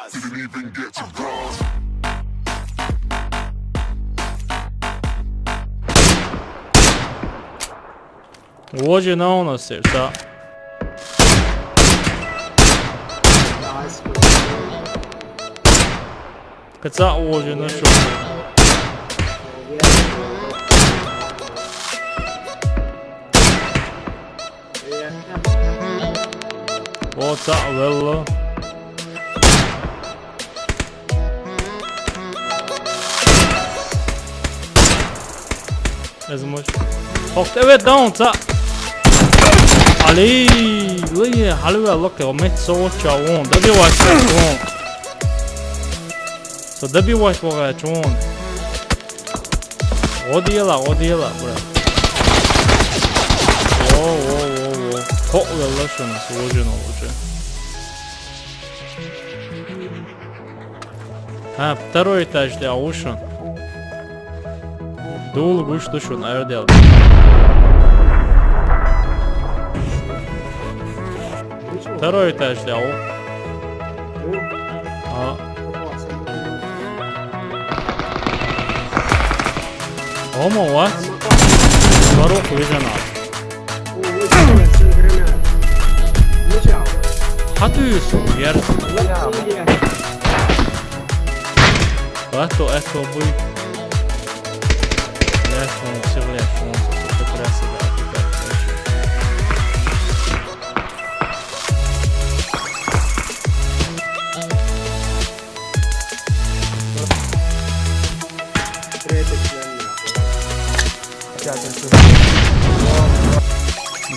bars. Didn't even get to bras. Uvođe na ono se, šta? Kad sa uvođe na što? Oca, vello. Ne znam moći. Evet down, sa. Ali, lige halva loke och mitt såcha on. Det blir vad jag tror. Så det blir vad jag tror. Odjela, bre. О. Хотле лошано сложено уже. А, второй этаж для ушен. Дул гуш тушун аэродел. Второй этаж для у. Омо what? Второй виженал. Hatıyorsun yer. Eto bu. Selecion, to pressa da aplicação.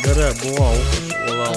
Gare boa olá.